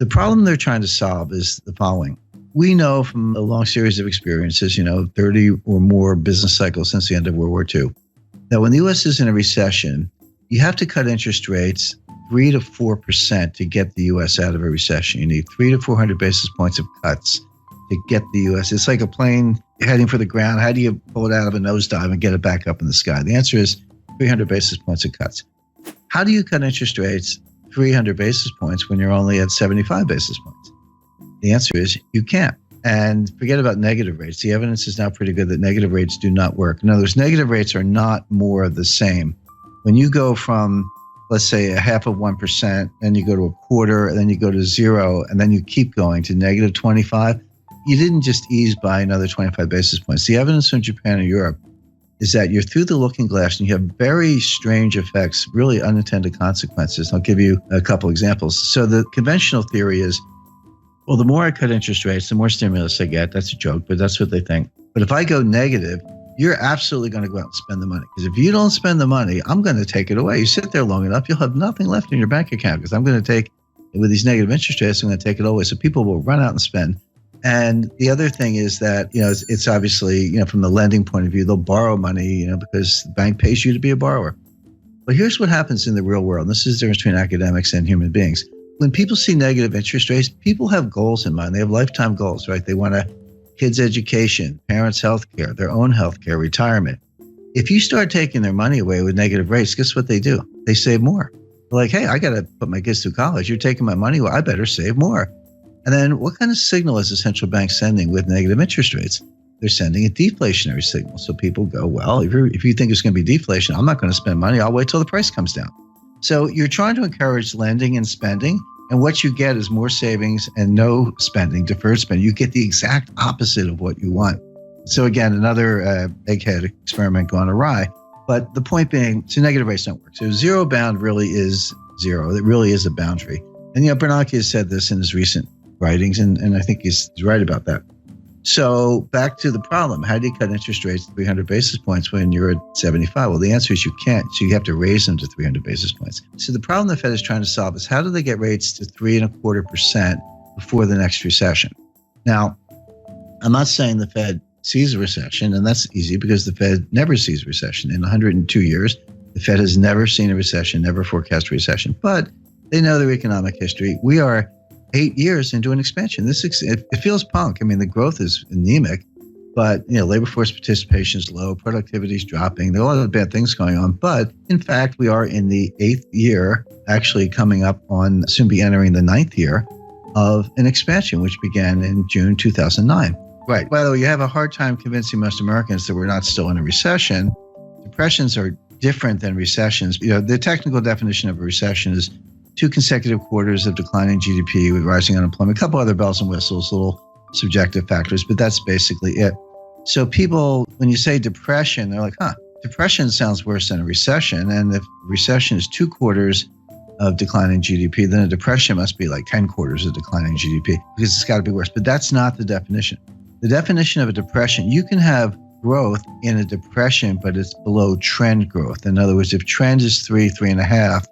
The problem they're trying to solve is the following. We know from a long series of experiences, 30 or more business cycles since the end of World War II, that when the U.S. is in a recession, you have to cut interest rates 3 to 4% to get the U.S. out of a recession. You need 300 to 400 basis points of cuts to get the U.S. It's like a plane heading for the ground. How do you pull it out of a nosedive and get it back up in the sky? The answer is 300 basis points of cuts. How do you cut interest rates 300 basis points when you're only at 75 basis points? The answer is you can't. And forget about negative rates. The evidence is now pretty good that negative rates do not work. In other words, negative rates are not more of the same. When you go from, let's say, 0.5%, and you go to 1/4, and then you go to 0, and then you keep going to negative 25, you didn't just ease by another 25 basis points. The evidence from Japan and Europe is that you're through the looking glass and you have very strange effects, really unintended consequences. I'll give you a couple examples. So the conventional theory is, well, the more I cut interest rates, the more stimulus I get. That's a joke, but that's what they think. But if I go negative, you're absolutely going to go out and spend the money. Because if you don't spend the money, I'm going to take it away. You sit there long enough, you'll have nothing left in your bank account because I'm going to take, with these negative interest rates, I'm going to take it away. So people will run out and spend. And the other thing is that, it's obviously, from the lending point of view, they'll borrow money, because the bank pays you to be a borrower. But here's what happens in the real world. This is the difference between academics and human beings. When people see negative interest rates, people have goals in mind. They have lifetime goals, right? They want kids' education, parents' health care, their own health care, retirement. If you start taking their money away with negative rates, guess what they do? They save more. They're like, hey, I got to put my kids through college. You're taking my money. Well, I better save more. And then what kind of signal is the central bank sending with negative interest rates? They're sending a deflationary signal. So people go, well, if you think it's going to be deflation, I'm not going to spend money. I'll wait till the price comes down. So you're trying to encourage lending and spending. And what you get is more savings and no spending, deferred spending. You get the exact opposite of what you want. So again, another egghead experiment gone awry. But the point being, so negative rates don't work. So zero bound really is zero. It really is a boundary. And Bernanke has said this in his recent writings, and I think he's right about that. So back to the problem. How do you cut interest rates 300 basis points when you're at 75? Well, the answer is you can't. So you have to raise them to 300 basis points. So the problem the Fed is trying to solve is how do they get rates to 3.25% before the next recession? Now, I'm not saying the Fed sees a recession, and that's easy because the Fed never sees a recession. In 102 years, the Fed has never seen a recession, never forecast a recession, but they know their economic history. We are 8 years into an expansion. It feels punk. I mean, the growth is anemic, but labor force participation is low, productivity is dropping. There are a lot of bad things going on, but in fact, we are in the 8th year, actually coming up on soon be entering the 9th year of an expansion, which began in June 2009. Right. By the way, you have a hard time convincing most Americans that we're not still in a recession. Depressions are different than recessions. The technical definition of a recession is 2 consecutive quarters of declining GDP with rising unemployment, a couple other bells and whistles, little subjective factors, but that's basically it. So people, when you say depression, they're like, depression sounds worse than a recession. And if recession is 2 quarters of declining GDP, then a depression must be like 10 quarters of declining GDP because it's got to be worse. But that's not the definition. The definition of a depression, you can have growth in a depression, but it's below trend growth. In other words, if trend is 3.5,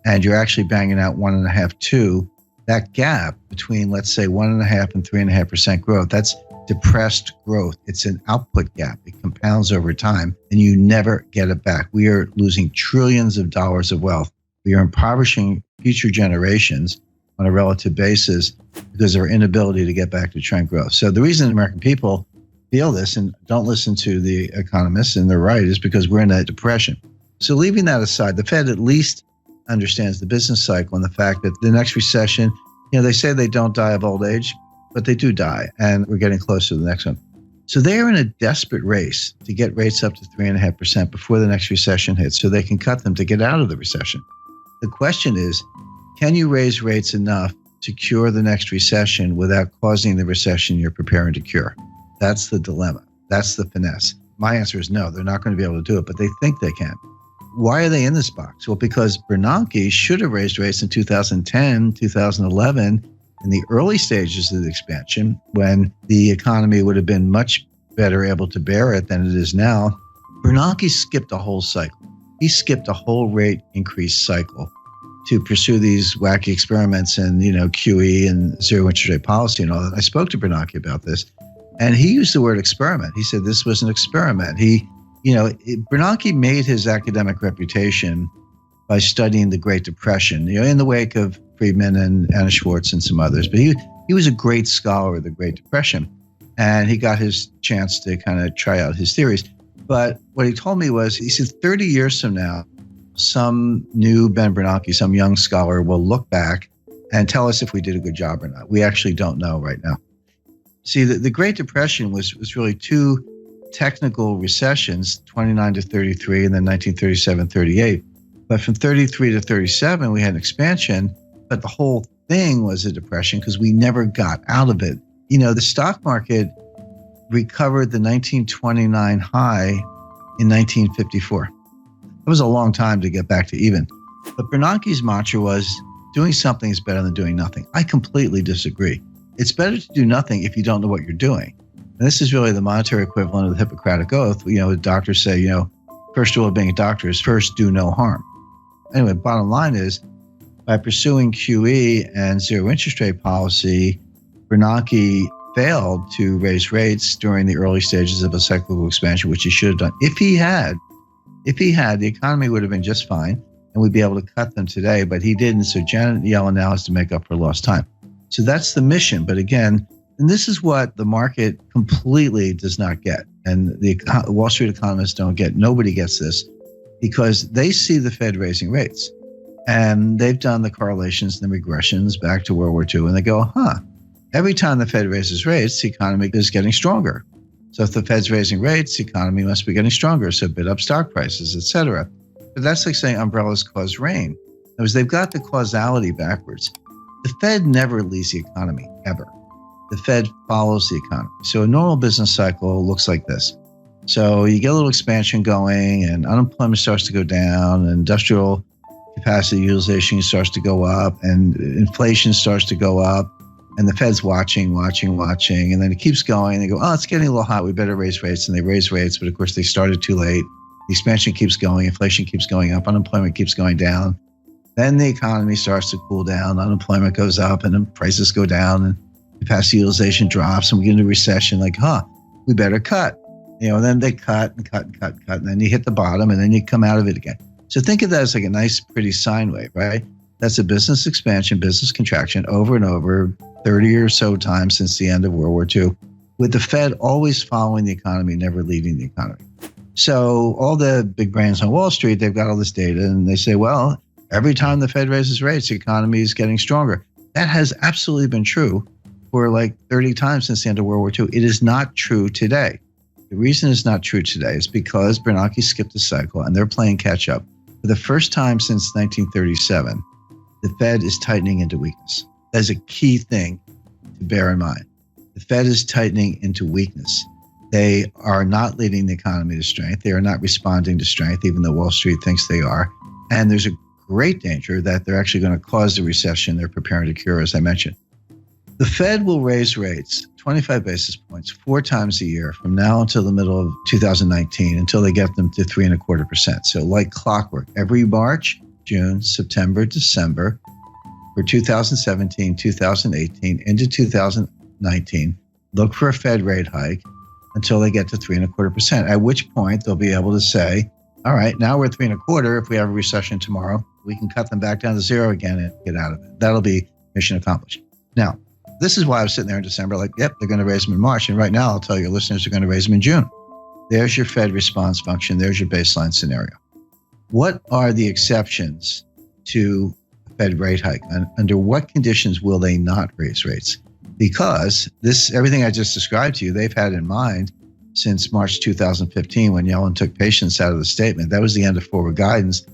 and you're actually banging out 1.5, 2, that gap between, let's say, 1.5 and 3.5% growth, that's depressed growth. It's an output gap. It compounds over time, and you never get it back. We are losing trillions of dollars of wealth. We are impoverishing future generations on a relative basis because of our inability to get back to trend growth. So the reason American people feel this and don't listen to the economists, and they're right, is because we're in a depression. So leaving that aside, the Fed at least understands the business cycle and the fact that the next recession, they say they don't die of old age, but they do die, and we're getting closer to the next one. So they are in a desperate race to get rates up to 3.5% before the next recession hits so they can cut them to get out of the recession. The question is, can you raise rates enough to cure the next recession without causing the recession you're preparing to cure? That's the dilemma. That's the finesse. My answer is no, they're not going to be able to do it, but they think they can. Why are they in this box? Well, because Bernanke should have raised rates in 2010, 2011, in the early stages of the expansion, when the economy would have been much better able to bear it than it is now. Bernanke skipped a whole cycle. He skipped a whole rate increase cycle to pursue these wacky experiments and, QE and zero interest rate policy and all that. I spoke to Bernanke about this, and he used the word experiment. He said this was an experiment. Bernanke made his academic reputation by studying the Great Depression, in the wake of Friedman and Anna Schwartz and some others. But he was a great scholar of the Great Depression, and he got his chance to kind of try out his theories. But what he told me was, he said 30 years from now, some new Ben Bernanke, some young scholar will look back and tell us if we did a good job or not. We actually don't know right now. See, the Great Depression was really two technical recessions, 29 to 33, and then 1937, 38. But from 33 to 37, we had an expansion, but the whole thing was a depression because we never got out of it. The stock market recovered the 1929 high in 1954. It was a long time to get back to even. But Bernanke's mantra was, doing something is better than doing nothing. I completely disagree. It's better to do nothing if you don't know what you're doing. And this is really the monetary equivalent of the Hippocratic Oath. Doctors say, first rule of being a doctor is first do no harm. Anyway, bottom line is, by pursuing QE and zero interest rate policy, Bernanke failed to raise rates during the early stages of a cyclical expansion, which he should have done. If he had, the economy would have been just fine, and we'd be able to cut them today, but he didn't. So Janet Yellen now has to make up for lost time. So that's the mission. But again, and this is what the market completely does not get. And the Wall Street economists don't get. Nobody gets this because they see the Fed raising rates. And they've done the correlations and the regressions back to World War II. And they go, every time the Fed raises rates, the economy is getting stronger. So if the Fed's raising rates, the economy must be getting stronger. So bid up stock prices, et cetera. But that's like saying umbrellas cause rain. Because they've got the causality backwards. The Fed never leads the economy, ever. The Fed follows the economy. So a normal business cycle looks like this. So you get a little expansion going and unemployment starts to go down, and industrial capacity utilization starts to go up, and inflation starts to go up, and the Fed's watching, and then it keeps going. And they go, it's getting a little hot. We better raise rates. And they raise rates, but of course they started too late. The expansion keeps going, inflation keeps going up, unemployment keeps going down. Then the economy starts to cool down, unemployment goes up, and then prices go down, and capacity utilization drops, and we get into recession. Like, we better cut. And then they cut, and then you hit the bottom, and then you come out of it again. So think of that as like a nice, pretty sine wave, right? That's a business expansion, business contraction over and over, 30 or so times since the end of World War II, with the Fed always following the economy, never leading the economy. So all the big brains on Wall Street, they've got all this data, and they say, well, every time the Fed raises rates, the economy is getting stronger. That has absolutely been true for like 30 times since the end of World War II. It is not true today. The reason it's not true today is because Bernanke skipped a cycle and they're playing catch up. For the first time since 1937, the Fed is tightening into weakness. That is a key thing to bear in mind. The Fed is tightening into weakness. They are not leading the economy to strength. They are not responding to strength, even though Wall Street thinks they are. And there's a great danger that they're actually going to cause the recession they're preparing to cure, as I mentioned. The Fed will raise rates 25 basis points 4 times a year from now until the middle of 2019, until they get them to 3.25%. So like clockwork, every March, June, September, December, for 2017, 2018, into 2019, look for a Fed rate hike until they get to 3.25%, at which point they'll be able to say, all right, now we're 3.25. If we have a recession tomorrow, we can cut them back down to 0 again and get out of it. That'll be mission accomplished. Now, this is why I was sitting there in December like, yep, they're going to raise them in March. And right now, I'll tell your listeners they're going to raise them in June. There's your Fed response function. There's your baseline scenario. What are the exceptions to a Fed rate hike? And under what conditions will they not raise rates? Because everything I just described to you, they've had in mind since March 2015 when Yellen took patience out of the statement. That was the end of forward guidance.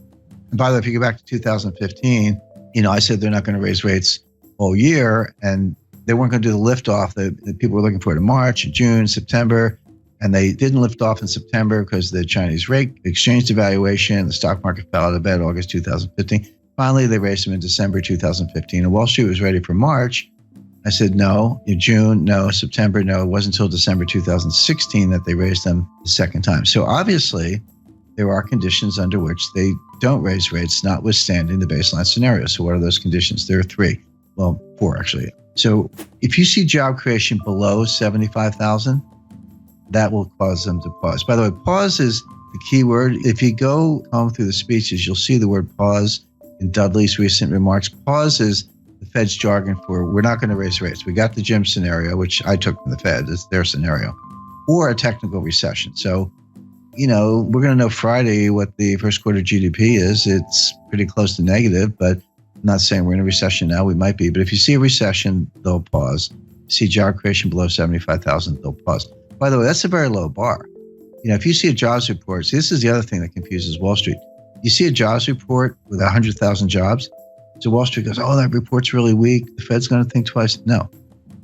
And by the way, if you go back to 2015, I said they're not going to raise rates all year, and they weren't going to do the liftoff that people were looking for in March, June, September, and they didn't lift off in September because the Chinese rate exchange devaluation, the stock market fell out of bed August 2015. Finally, they raised them in December 2015, and Wall Street was ready for March. I said, no, in June, no, September, no. It wasn't until December 2016 that they raised them the second time. So obviously, there are conditions under which they don't raise rates, notwithstanding the baseline scenario. So what are those conditions? There are three. Well, four, actually. So if you see job creation below 75,000, that will cause them to pause. By the way, pause is the key word. If you go home through the speeches, you'll see the word pause in Dudley's recent remarks. Pause is the Fed's jargon for we're not going to raise rates. We got the Jim scenario, which I took from the Fed. It's their scenario, or a technical recession. So, we're going to know Friday what the first quarter GDP is. It's pretty close to negative, but I'm not saying we're in a recession now. We might be. But if you see a recession, they'll pause. See job creation below 75,000, they'll pause. By the way, that's a very low bar. If you see a jobs report, see, this is the other thing that confuses Wall Street. You see a jobs report with 100,000 jobs. So Wall Street goes, oh, that report's really weak. The Fed's going to think twice. No,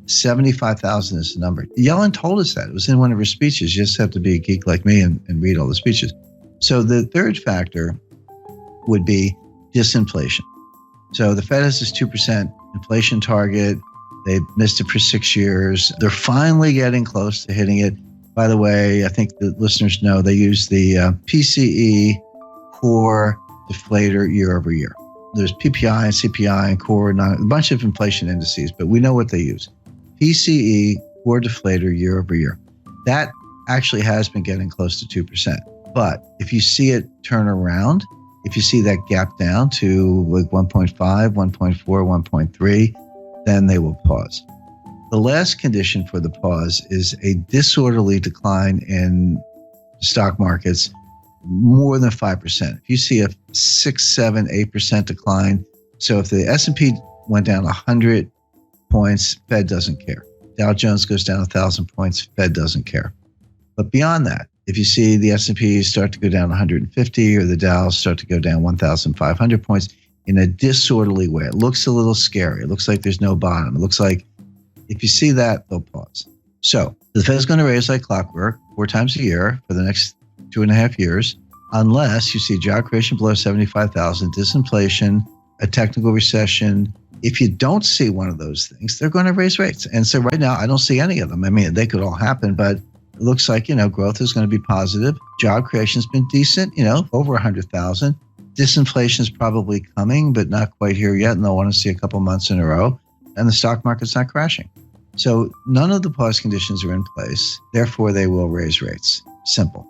75,000 is the number. Yellen told us that. It was in one of her speeches. You just have to be a geek like me and read all the speeches. So the third factor would be disinflation. So the Fed has this 2% inflation target. They've missed it for 6 years. They're finally getting close to hitting it. By the way, I think the listeners know they use the PCE core deflator year over year. There's PPI and CPI and core, a bunch of inflation indices, but we know what they use. PCE core deflator year over year. That actually has been getting close to 2%. But if you see it turn around, if you see that gap down to like 1.5, 1.4, 1.3, then they will pause. The last condition for the pause is a disorderly decline in stock markets more than 5%. If you see a 6, 7, 8% decline, so if the S&P went down 100 points, Fed doesn't care. Dow Jones goes down 1,000 points, Fed doesn't care. But beyond that, if you see the S&P start to go down 150 or the Dow start to go down 1,500 points in a disorderly way, it looks a little scary. It looks like there's no bottom. It looks like if you see that, they'll pause. So the Fed's going to raise like clockwork 4 times a year for the next 2.5 years, unless you see job creation below 75,000, disinflation, a technical recession. If you don't see one of those things, they're going to raise rates. And so right now, I don't see any of them. I mean, they could all happen, but it looks like, growth is going to be positive. Job creation's been decent, over 100,000. Disinflation is probably coming, but not quite here yet. And they'll want to see a couple months in a row. And the stock market's not crashing. So none of the pause conditions are in place. Therefore, they will raise rates. Simple.